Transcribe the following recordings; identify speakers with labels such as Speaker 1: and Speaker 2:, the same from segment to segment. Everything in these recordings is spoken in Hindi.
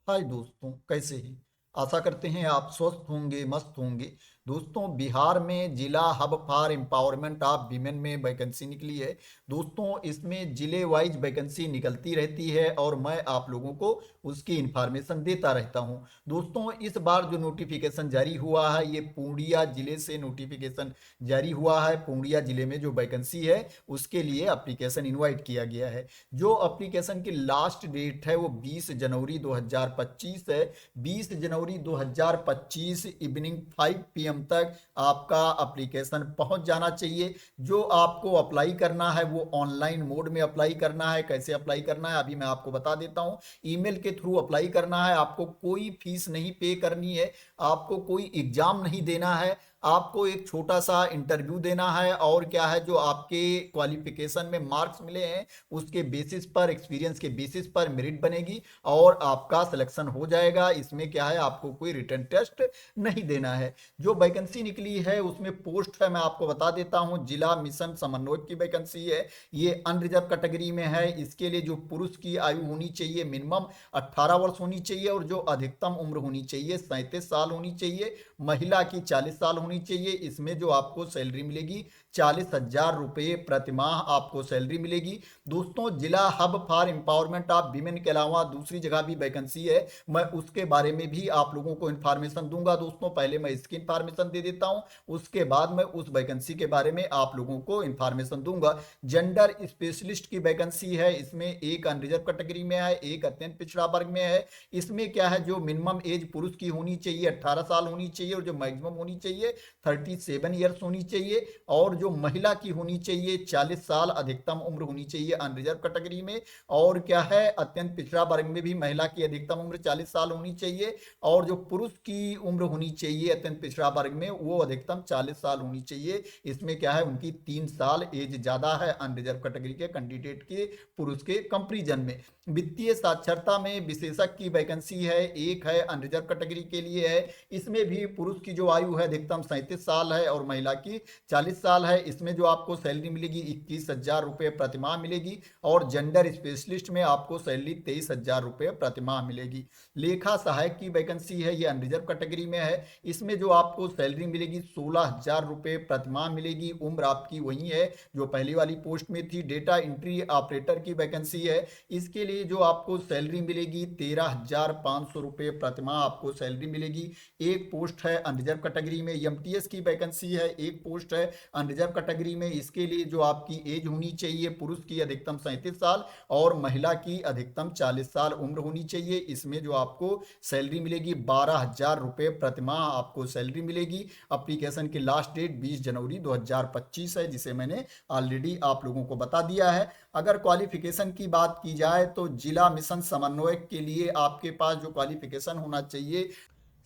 Speaker 1: हाय दोस्तों, कैसे हैं। आशा करते हैं आप स्वस्थ होंगे, मस्त होंगे। दोस्तों, बिहार में जिला hub for empowerment of women में वैकेंसी निकली है। दोस्तों, इसमें जिले वाइज वैकेंसी निकलती रहती है और मैं आप लोगों को उसकी इन्फॉर्मेशन देता रहता हूं। दोस्तों, इस बार जो नोटिफिकेशन जारी हुआ है, ये पूर्णिया जिले से नोटिफिकेशन जारी हुआ है। पूर्णिया जिले में जो वैकेंसी है उसके लिए एप्लीकेशन इनवाइट किया गया है। जो एप्लीकेशन की लास्ट डेट है वो 20 जनवरी 2025 है। 20 जनवरी 2025 इवनिंग 5 PM तक आपका एप्लीकेशन पहुंच जाना चाहिए। जो आपको अप्लाई करना है वो ऑनलाइन मोड में अप्लाई करना है। कैसे अप्लाई करना है अभी मैं आपको बता देता हूं। ईमेल के थ्रू अप्लाई करना है। आपको कोई फीस नहीं पे करनी है। आपको कोई एग्जाम नहीं देना है। आपको एक छोटा सा इंटरव्यू देना है और क्या है, जो आपके क्वालिफिकेशन में मार्क्स मिले हैं उसके बेसिस पर, एक्सपीरियंस के बेसिस पर मेरिट बनेगी और आपका सिलेक्शन हो जाएगा। इसमें क्या है, आपको कोई रिटन टेस्ट नहीं देना है। जो वैकेंसी निकली है उसमें पोस्ट है, मैं आपको बता देता हूं। जिला मिशन समन्वयक की वैकेंसी है। ये अनरिजर्व कैटेगरी में है। इसके लिए जो पुरुष की आयु होनी चाहिए मिनिमम 18 वर्ष होनी चाहिए और जो अधिकतम उम्र होनी चाहिए 37 साल होनी चाहिए। महिला की 40 साल होनी चाहिए। इसमें जो आपको सैलरी मिलेगी 40,000 रुपये प्रतिमाह आपको सैलरी मिलेगी। दोस्तों, जिला hub for empowerment of women के अलावा दूसरी जगह भी वैकेंसी है। मैं उसके बारे में भी आप लोगों को इन्फॉर्मेशन दूंगा। दोस्तों, पहले मैं इसकी इन्फॉर्मेशन दे देता हूं, उसके बाद मैं उस वैकेंसी के बारे में आप लोगों को इन्फॉर्मेशन दूंगा। जेंडर स्पेशलिस्ट की वैकेंसी है। इसमें एक अनरिजर्व कैटेगरी में है, एक अत्यंत पिछड़ा वर्ग में है। इसमें क्या है, जो मिनिमम एज पुरुष की होनी चाहिए 18 साल होनी चाहिए और जो मैक्सिमम होनी चाहिए 37 ईयर्स होनी चाहिए और जो महिला की होनी चाहिए 40 साल अधिकतम उम्र होनी चाहिए अनरिजर्व कैटेगरी में। और क्या है, अत्यंत पिछड़ा वर्ग में भी महिला की अधिकतम उम्र 40 साल होनी चाहिए और जो पुरुष की उम्र होनी चाहिए अत्यंत पिछड़ा वर्ग में वो अधिकतम 40 साल होनी चाहिए। इसमें क्या है, उनकी 3 साल एज ज्यादा है अनरिजर्व कैटेगरी के कैंडिडेट के पुरुष के कंपेरिजन में। वित्तीय साक्षरता में विशेषज्ञ की वैकेंसी है, एक है अनरिजर्व कैटेगरी के लिए है। इसमें भी पुरुष की जो आयु है अधिकतम 37 साल है और महिला की 40 साल है। इसमें जो आपको सैलरी मिलेगी 21,000 रुपये प्रतिमाह मिलेगी और जेंडर स्पेशलिस्ट में आपको सैलरी 23,000 रुपये प्रतिमाह मिलेगी। लेखा सहायक की वैकेंसी है, ये अनरिजर्व कैटेगरी में है। इसमें जो आपको सैलरी मिलेगी 16,000 रुपये प्रतिमाह मिलेगी। उम्र आपकी वही है जो पहली वाली पोस्ट में थी। डेटा एंट्री ऑपरेटर की वैकेंसी है। इसके लिए जो आपको सैलरी मिलेगी 13,500 रुपये प्रतिमाह आपको सैलरी मिलेगी। एक पोस्ट है अनरिजर्व कैटेगरी में। एमटीएस की वैकेंसी है, एक पोस्ट है अनरिजर्व कैटेगरी में। इसके लिए जो आपकी एज होनी चाहिए, पुरुष की अधिकतम 37 साल और महिला की अधिकतम 40 साल उम्र होनी चाहिए। इसमें जो आपको सैलरी मिलेगी 12,000 रुपये प्रतिमाह आपको सैलरी मिलेगी। एप्लीकेशन की लास्ट डेट 20 जनवरी 2025 है, जिसे मैंने ऑलरेडी आप लोगों को बता दिया है। अगर क्वालिफिकेशन की बात की जाए तो जिला मिशन समन्वयक के लिए आपके पास जो क्वालिफिकेशन होना चाहिए,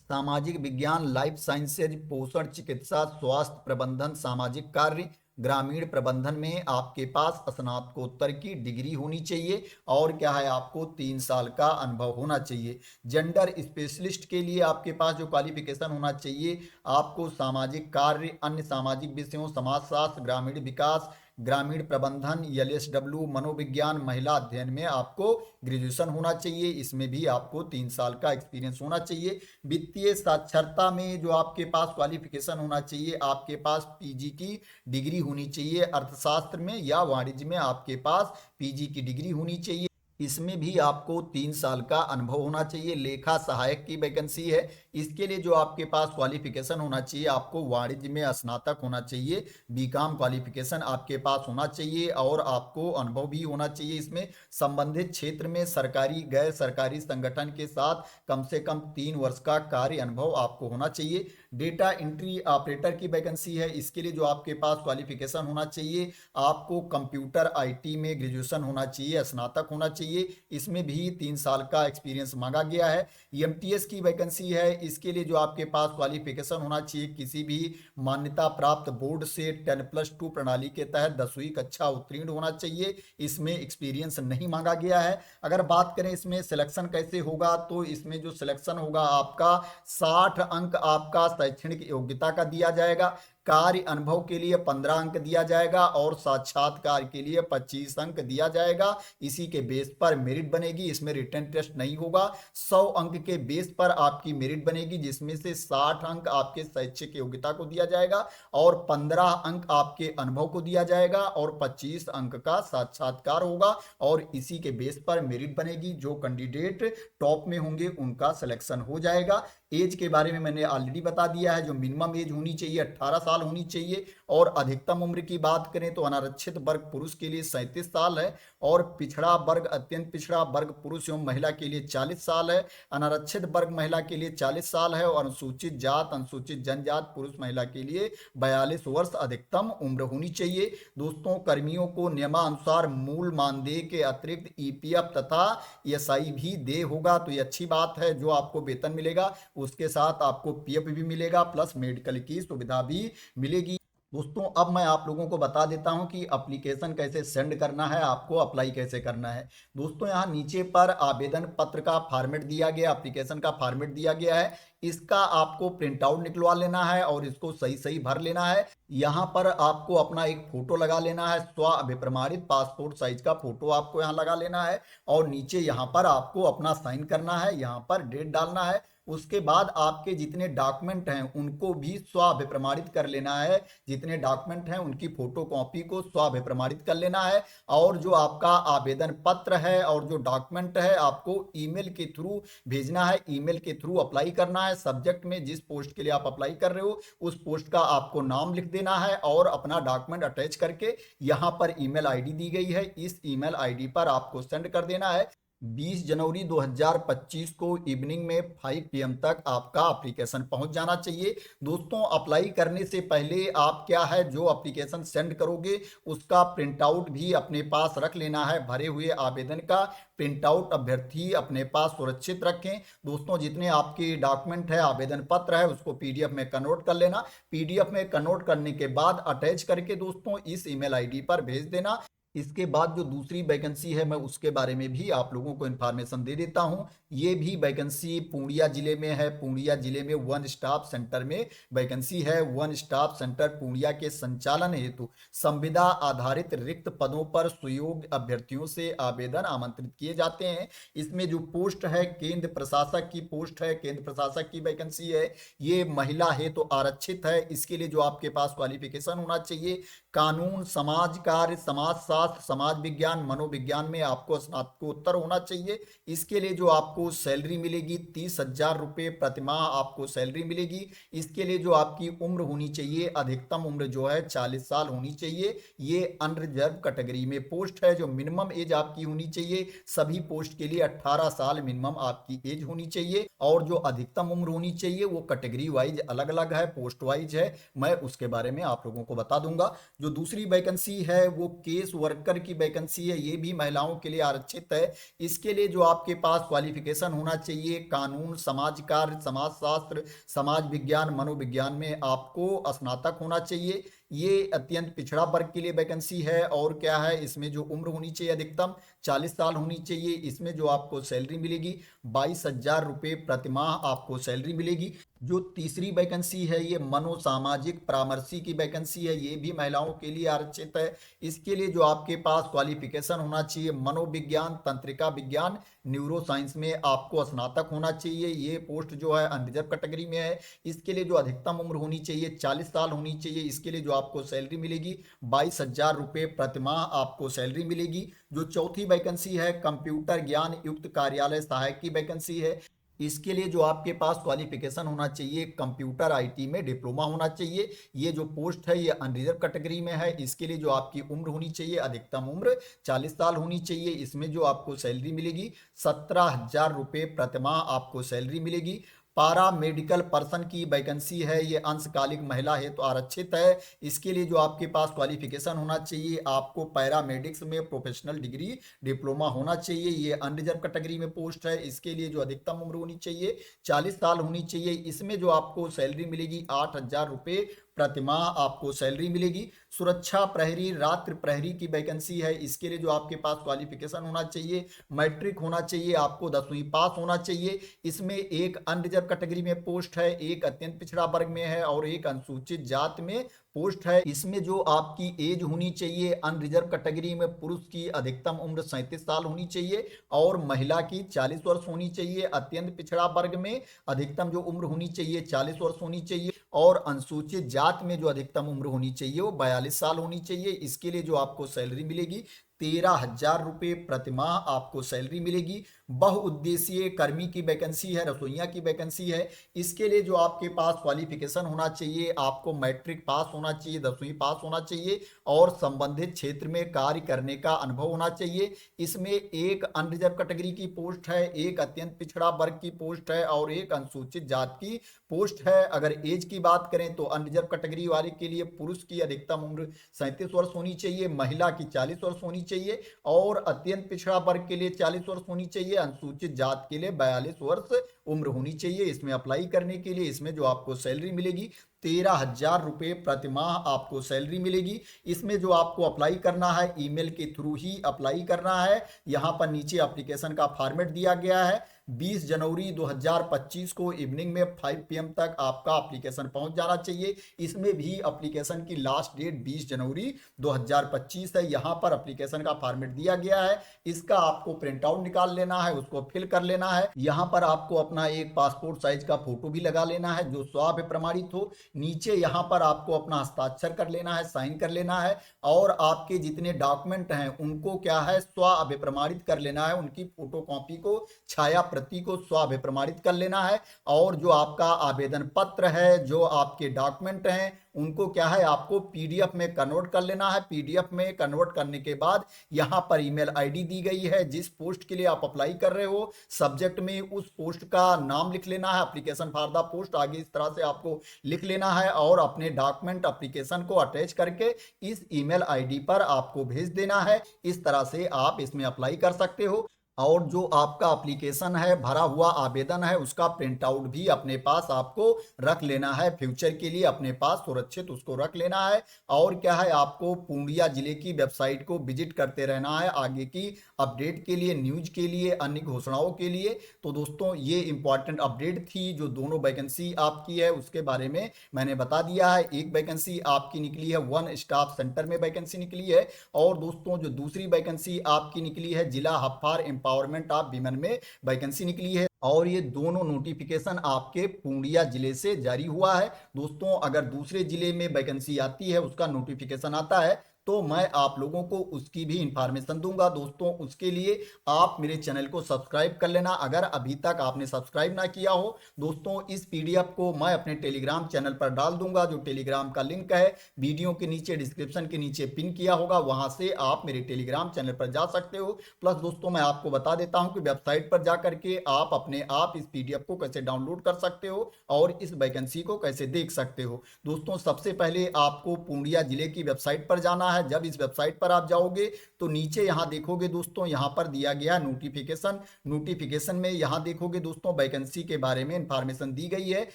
Speaker 1: सामाजिक विज्ञान, लाइफ साइंसेज, पोषण चिकित्सा, स्वास्थ्य प्रबंधन, सामाजिक कार्य, ग्रामीण प्रबंधन में आपके पास स्नातकोत्तर की डिग्री होनी चाहिए और क्या है, आपको 3 साल का अनुभव होना चाहिए। जेंडर स्पेशलिस्ट के लिए आपके पास जो क्वालिफिकेशन होना चाहिए, आपको सामाजिक कार्य, अन्य सामाजिक विषयों, समाजशास्त्र, ग्रामीण विकास, ग्रामीण प्रबंधन, एलएसडब्ल्यू, मनोविज्ञान, महिला अध्ययन में आपको ग्रेजुएशन होना चाहिए। इसमें भी आपको 3 साल का एक्सपीरियंस होना चाहिए। वित्तीय साक्षरता में जो आपके पास क्वालिफिकेशन होना चाहिए, आपके पास पीजी की डिग्री होनी चाहिए। अर्थशास्त्र में या वाणिज्य में आपके पास पीजी की डिग्री होनी चाहिए। इसमें भी आपको 3 साल का अनुभव होना चाहिए। लेखा सहायक की वैकेंसी है। इसके लिए जो आपके पास क्वालिफिकेशन होना चाहिए, आपको वाणिज्य में स्नातक होना चाहिए, बीकॉम क्वालिफिकेशन आपके पास होना चाहिए और आपको अनुभव भी होना चाहिए। इसमें संबंधित क्षेत्र में सरकारी गैर सरकारी संगठन के साथ कम से कम 3 वर्ष का कार्य अनुभव आपको होना चाहिए। डेटा एंट्री ऑपरेटर की वैकेंसी है। इसके लिए जो आपके पास क्वालिफिकेशन होना चाहिए, आपको कंप्यूटर आईटी में ग्रेजुएशन होना चाहिए, स्नातक होना चाहिए। इसमें भी 3 साल का एक्सपीरियंस मांगा गया है। एमटीएस की वैकेंसी है। इसके लिए जो आपके पास क्वालिफिकेशन होना चाहिए, किसी भी मान्यता प्राप्त बोर्ड से 10+2 प्रणाली के तहत 10वीं कक्षा उत्तीर्ण होना चाहिए। इसमें एक्सपीरियंस नहीं मांगा गया है। अगर बात करें इसमें सिलेक्शन कैसे होगा, तो इसमें जो सिलेक्शन होगा आपका 60 अंक आपका शैक्षणिक योग्यता का दिया जाएगा। कार्य अनुभव के लिए 15 अंक दिया जाएगा और साक्षात्कार के लिए 25 अंक दिया जाएगा। इसी के बेस पर मेरिट बनेगी, इसमें रिटन टेस्ट नहीं होगा। 100 अंक के बेस पर आपकी मेरिट बनेगी, जिसमें से 60 अंक आपके शैक्षिक योग्यता को दिया जाएगा और 15 अंक आपके अनुभव को दिया जाएगा और 25 अंक का साक्षात्कार होगा और इसी के बेस पर मेरिट बनेगी। जो कैंडिडेट टॉप में होंगे उनका सिलेक्शन हो जाएगा। एज के बारे में मैंने ऑलरेडी बता दिया है, जो मिनिमम एज होनी चाहिए 18 साल होनी चाहिए और अधिकतम उम्र की बात करें तो अनारक्षित वर्ग पुरुष के लिए 37 साल है और पिछड़ा वर्ग अत्यंत पिछड़ा वर्ग पुरुष एवं महिला के लिए 40 साल है। अनारक्षित वर्ग महिला के लिए 40 साल है और अनुसूचित जात अनुसूचित जनजात पुरुष महिला के लिए 42 वर्ष अधिकतम उम्र होनी चाहिए। दोस्तों, कर्मियों को नियमानुसार मूल मानदेय के अतिरिक्त ईपीएफ तथा ईएसआई भी देय होगा, तो ये अच्छी बात है। जो आपको वेतन मिलेगा उसके साथ आपको पीएफ भी मिलेगा प्लस मेडिकल की सुविधा भी मिलेगी। दोस्तों, अब मैं आप लोगों को बता देता हूं कि एप्लीकेशन कैसे सेंड करना है, आपको अप्लाई कैसे करना है। दोस्तों, यहाँ नीचे पर आवेदन पत्र का फॉर्मेट दिया गया, एप्लीकेशन का फॉर्मेट दिया गया है। इसका आपको प्रिंट आउट निकलवा लेना है और इसको सही सही भर लेना है। यहाँ पर आपको अपना एक फोटो लगा लेना है, स्व अभिप्रमाणित पासपोर्ट साइज का फोटो आपको यहाँ लगा लेना है और नीचे यहाँ पर आपको अपना साइन करना है, यहाँ पर डेट डालना है। उसके बाद आपके जितने डॉक्यूमेंट हैं उनको भी स्वाभिप्रमाणित कर लेना है। जितने डॉक्यूमेंट हैं उनकी फोटो कॉपी को स्वाभिप्रमाणित कर लेना है और जो आपका आवेदन पत्र है और जो डॉक्यूमेंट है आपको ईमेल के थ्रू भेजना है। ईमेल के थ्रू अप्लाई करना है। सब्जेक्ट में जिस पोस्ट के लिए आप अप्लाई कर रहे हो उस पोस्ट का आपको नाम लिख देना है और अपना डॉक्यूमेंट अटैच करके यहाँ पर ईमेल आईडी दी गई है, इस ईमेल आईडी पर आपको सेंड कर देना है। 20 जनवरी 2025 को इवनिंग में 5 PM तक आपका एप्लीकेशन पहुंच जाना चाहिए। दोस्तों, अप्लाई करने से पहले आप क्या है जो एप्लीकेशन सेंड करोगे उसका प्रिंट आउट भी अपने पास रख लेना है। भरे हुए आवेदन का प्रिंट आउट अभ्यर्थी अपने पास सुरक्षित रखें। दोस्तों, जितने आपके डॉक्यूमेंट है आवेदन पत्र है उसको पीडीएफ में कन्वर्ट कर लेना। पीडीएफ में कन्वर्ट करने के बाद अटैच करके दोस्तों इस ईमेल आईडी पर भेज देना। इसके बाद जो दूसरी वैकेंसी है मैं उसके बारे में भी आप लोगों को इन्फॉर्मेशन दे देता हूं। ये भी वैकेंसी पूर्णिया जिले में है। पूर्णिया जिले में वन स्टॉप सेंटर में वैकेंसी है। वन स्टॉप सेंटर पूर्णिया के संचालन हेतु संविदा आधारित रिक्त पदों पर सुयोग्य अभ्यर्थियों से आवेदन आमंत्रित किए जाते हैं। इसमें जो पोस्ट है केंद्र प्रशासक की पोस्ट है, केंद्र प्रशासक की वैकेंसी है। ये महिला हेतु तो आरक्षित है। इसके लिए जो आपके पास क्वालिफिकेशन होना चाहिए, कानून, समाज कार्य, समाज शास्त्र, समाज विज्ञान, मनोविज्ञान में आपको स्नातकोत्तर होना चाहिए। इसके लिए जो आपको सैलरी मिलेगी 30,000 रुपये प्रतिमाह आपको सैलरी मिलेगी। इसके लिए जो आपकी उम्र होनी चाहिए, अधिकतम उम्र जो है 40 साल होनी चाहिए। ये अनरिजर्व कैटेगरी में पोस्ट है। जो मिनिमम एज आपकी होनी चाहिए, सभी पोस्ट के लिए 18 साल मिनिमम आपकी एज होनी चाहिए और जो अधिकतम उम्र होनी चाहिए वो कैटेगरी वाइज अलग अलग है, पोस्ट वाइज है। मैं उसके बारे में आप लोगों को बता दूंगा। जो दूसरी वैकेंसी है वो केस वर्कर की वैकेंसी है। ये भी महिलाओं के लिए आरक्षित है। इसके लिए जो आपके पास क्वालिफिकेशन होना चाहिए, कानून, समाज कार्य, समाज शास्त्र, समाज विज्ञान, मनोविज्ञान में आपको स्नातक होना चाहिए। ये अत्यंत पिछड़ा वर्ग के लिए वैकेंसी है। और क्या है, इसमें जो उम्र होनी चाहिए अधिकतम 40 साल होनी चाहिए। इसमें जो आपको सैलरी मिलेगी 22,000 रुपये प्रतिमाह आपको सैलरी मिलेगी। जो तीसरी वैकेंसी है ये मनोसामाजिक परामर्शी की वैकेंसी है। ये भी महिलाओं के लिए आरक्षित है। इसके लिए जो आपके पास क्वालिफिकेशन होना चाहिए, मनोविज्ञान, तंत्रिका विज्ञान, न्यूरो साइंस में आपको स्नातक होना चाहिए। ये पोस्ट जो है अनरिजर्व कैटेगरी में है। इसके लिए जो अधिकतम उम्र होनी चाहिए 40 साल होनी चाहिए। इसके लिए जो आपको सैलरी मिलेगी 22,000 रुपये प्रतिमाह आपको सैलरी मिलेगी। जो चौथी वैकेंसी है कंप्यूटर ज्ञान युक्त कार्यालय सहायक की वैकेंसी है। इसके लिए जो आपके पास क्वालिफिकेशन होना चाहिए, कंप्यूटर आईटी में डिप्लोमा होना चाहिए। ये जो पोस्ट है ये अनरिजर्व कैटेगरी में है। इसके लिए जो आपकी उम्र होनी चाहिए, अधिकतम उम्र 40 साल होनी चाहिए। इसमें जो आपको सैलरी मिलेगी 17,000 रुपये प्रतिमाह आपको सैलरी मिलेगी। पारा मेडिकल पर्सन की वैकेंसी है। ये अंशकालिक महिला है तो आरक्षित है। इसके लिए जो आपके पास क्वालिफिकेशन होना चाहिए, आपको पैरामेडिक्स में प्रोफेशनल डिग्री डिप्लोमा होना चाहिए। ये अनरिजर्व कैटेगरी में पोस्ट है। इसके लिए जो अधिकतम उम्र होनी चाहिए 40 साल होनी चाहिए। इसमें जो आपको सैलरी मिलेगी 8,000 रुपये प्रतिमाह आपको सैलरी मिलेगी। सुरक्षा प्रहरी, रात्रि प्रहरी की वैकेंसी है। इसके लिए जो आपके पास क्वालिफिकेशन होना चाहिए, मैट्रिक होना चाहिए, आपको 10वीं पास होना चाहिए। इसमें एक अनरिजर्व कैटेगरी में पोस्ट है, एक अत्यंत पिछड़ा वर्ग में है और एक अनुसूचित जाति में पोस्ट है। इसमें जो आपकी एज होनी चाहिए, अनरिजर्व कैटेगरी में पुरुष की अधिकतम उम्र 37 साल होनी चाहिए और महिला की 40 वर्ष होनी चाहिए। अत्यंत पिछड़ा वर्ग में अधिकतम जो उम्र होनी चाहिए 40 वर्ष होनी चाहिए और अनुसूचित जाति में जो अधिकतम उम्र होनी चाहिए वो 42 साल होनी चाहिए। इसके लिए जो आपको सैलरी मिलेगी 13,000 रुपये प्रतिमाह आपको सैलरी मिलेगी। बहुउद्देशीय कर्मी की वैकेंसी है, रसोइया की वैकेंसी है। इसके लिए जो आपके पास क्वालिफिकेशन होना चाहिए, आपको मैट्रिक पास होना चाहिए, 10वीं पास होना चाहिए और संबंधित क्षेत्र में कार्य करने का अनुभव होना चाहिए। इसमें एक अनरिजर्व कैटेगरी की पोस्ट है, एक अत्यंत पिछड़ा वर्ग की पोस्ट है और एक अनुसूचित जाति की पोस्ट है। अगर एज की बात करें तो अनरिजर्व कैटेगरी वाले के लिए पुरुष की अधिकतम उम्र 37 वर्ष होनी चाहिए, महिला की 40 वर्ष होनी चाहिए और अत्यंत पिछड़ा वर्ग के लिए 40 वर्ष होनी चाहिए, अनुसूचित जाति के लिए 42 वर्ष उम्र होनी चाहिए। इसमें अप्लाई करने के लिए इसमें जो आपको सैलरी मिलेगी 13,000 रुपये प्रतिमाह आपको सैलरी मिलेगी। इसमें जो आपको अप्लाई करना है ईमेल के थ्रू ही अप्लाई करना है। यहाँ पर नीचे एप्लीकेशन का फॉर्मेट दिया गया है। 20 जनवरी 2025 को इवनिंग में 5 PM तक आपका एप्लीकेशन पहुंच जाना चाहिए। इसमें भी एप्लीकेशन की लास्ट डेट 20 जनवरी 2025 है। यहाँ पर एप्लीकेशन का फॉर्मेट दिया गया है, इसका आपको प्रिंट आउट निकाल लेना है, उसको फिल कर लेना है। यहाँ पर आपको अपना एक पासपोर्ट साइज का फोटो भी लगा लेना है जो स्वाभ प्रमाणित हो। नीचे यहाँ पर आपको अपना हस्ताक्षर कर लेना है, साइन कर लेना है और आपके जितने डॉक्यूमेंट हैं उनको क्या है स्वाभिप्रमाणित कर लेना है। उनकी फोटोकॉपी को, छाया प्रति को स्वाभिप्रमाणित कर लेना है और जो आपका आवेदन पत्र है, जो आपके डॉक्यूमेंट हैं उनको क्या है आपको पीडीएफ में कन्वर्ट कर लेना है। पीडीएफ में कन्वर्ट करने के बाद यहाँ पर ईमेल आईडी दी गई है, जिस पोस्ट के लिए आप अप्लाई कर रहे हो सब्जेक्ट में उस पोस्ट का नाम लिख लेना है, एप्लीकेशन फॉर द पोस्ट आगे इस तरह से आपको लिख लेना है और अपने डॉक्यूमेंट एप्लीकेशन को अटैच करके इस ईमेल आईडी पर आपको भेज देना है। इस तरह से आप इसमें अप्लाई कर सकते हो और जो आपका एप्लीकेशन है, भरा हुआ आवेदन है, उसका प्रिंट आउट भी अपने पास आपको रख लेना है। फ्यूचर के लिए अपने पास सुरक्षित उसको रख लेना है। और क्या है आपको पूर्णिया जिले की वेबसाइट को विजिट करते रहना है आगे की अपडेट के लिए, न्यूज के लिए, अन्य घोषणाओं के लिए। तो दोस्तों ये इंपॉर्टेंट अपडेट थी जो दोनों वैकेंसी आपकी है उसके बारे में मैंने बता दिया है। एक वैकेंसी आपकी निकली है वन स्टाफ सेंटर में वैकेंसी निकली है और दोस्तों जो दूसरी वैकेंसी आपकी निकली है जिला hub for empowerment of women में वैकेंसी निकली है और ये दोनों नोटिफिकेशन आपके पूर्णिया जिले से जारी हुआ है। दोस्तों अगर दूसरे जिले में वैकेंसी आती है, उसका नोटिफिकेशन आता है तो मैं आप लोगों को उसकी भी इंफॉर्मेशन दूंगा। दोस्तों उसके लिए आप मेरे चैनल को सब्सक्राइब कर लेना अगर अभी तक आपने सब्सक्राइब ना किया हो। दोस्तों इस पीडीएफ को मैं अपने टेलीग्राम चैनल पर डाल दूंगा, जो टेलीग्राम का लिंक है वीडियो के नीचे डिस्क्रिप्शन के नीचे पिन किया होगा, वहां से आप मेरे टेलीग्राम चैनल पर जा सकते हो। प्लस दोस्तों मैं आपको बता देता हूं कि वेबसाइट पर जा करके आप अपने आप इस पीडीएफ को कैसे डाउनलोड कर सकते हो और इस वैकेंसी को कैसे देख सकते हो। दोस्तों सबसे पहले आपको पूर्णिया जिले की वेबसाइट पर जाना है। जब इस वेबसाइट पर आप जाओगे तो नीचे यहां देखोगे दोस्तों, यहां पर दिया गया नोटिफिकेशन में यहां देखोगे दोस्तों वैकेंसी के बारे में इंफॉर्मेशन दी गई है।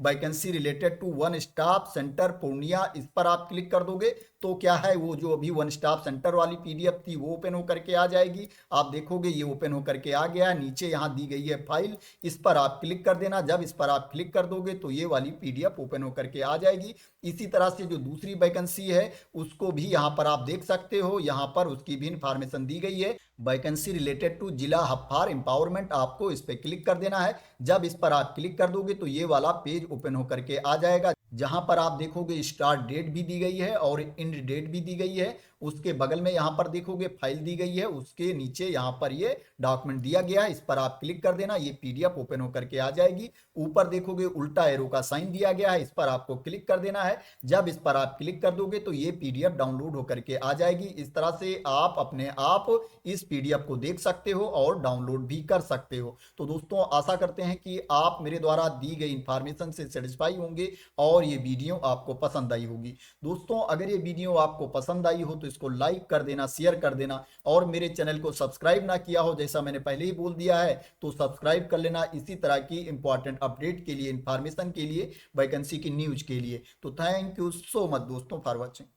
Speaker 1: Vacancy related to one staff centre Purnia, इस पर आप क्लिक कर दोगे तो क्या है वो जो अभी वन स्टाफ सेंटर वाली पीडीएफ थी वो ओपन होकर के आ जाएगी। आप देखोगे ये ओपन होकर के आ गया है। नीचे यहाँ दी गई है फाइल, इस पर आप क्लिक कर देना। जब इस पर आप क्लिक कर दोगे तो ये वाली पीडीएफ ओपन होकर के आ जाएगी। इसी तरह से जो दूसरी वैकेंसी है उसको भी यहाँ पर आप देख सकते हो, यहाँ पर उसकी भी इंफॉर्मेशन दी गई है। वैकेंसी रिलेटेड टू जिला हब फॉर एम्पावरमेंट, आपको इस पर क्लिक कर देना है। जब इस पर आप क्लिक कर दोगे तो ये वाला पेज ओपन होकर के आ जाएगा, जहां पर आप देखोगे स्टार्ट डेट भी दी गई है और एंड डेट भी दी गई है। उसके बगल में यहाँ पर देखोगे फाइल दी गई है, उसके नीचे यहाँ पर ये डॉक्यूमेंट दिया गया है, इस पर आप क्लिक कर देना। ये पीडीएफ ओपन होकर के आ जाएगी। ऊपर देखोगे उल्टा एरो का साइन दिया गया है, इस पर आपको क्लिक कर देना है। जब इस पर आप क्लिक कर दोगे तो ये पीडीएफ डाउनलोड होकर के आ जाएगी। इस तरह से आप अपने आप इस पीडीएफ को देख सकते हो और डाउनलोड भी कर सकते हो। तो दोस्तों आशा करते हैं कि आप मेरे द्वारा दी गई इंफॉर्मेशन से सेटिस्फाई होंगे और ये वीडियो आपको पसंद आई होगी। दोस्तों अगर ये वीडियो आपको पसंद आई हो तो इसको लाइक कर देना, शेयर कर देना, और मेरे चैनल को सब्सक्राइब ना किया हो जैसा मैंने पहले ही बोल दिया है तो सब्सक्राइब कर लेना इसी तरह की इंपॉर्टेंट अपडेट के लिए, इंफॉर्मेशन के लिए, वैकेंसी की न्यूज के लिए। तो थैंक यू सो मच दोस्तों फॉर वॉचिंग।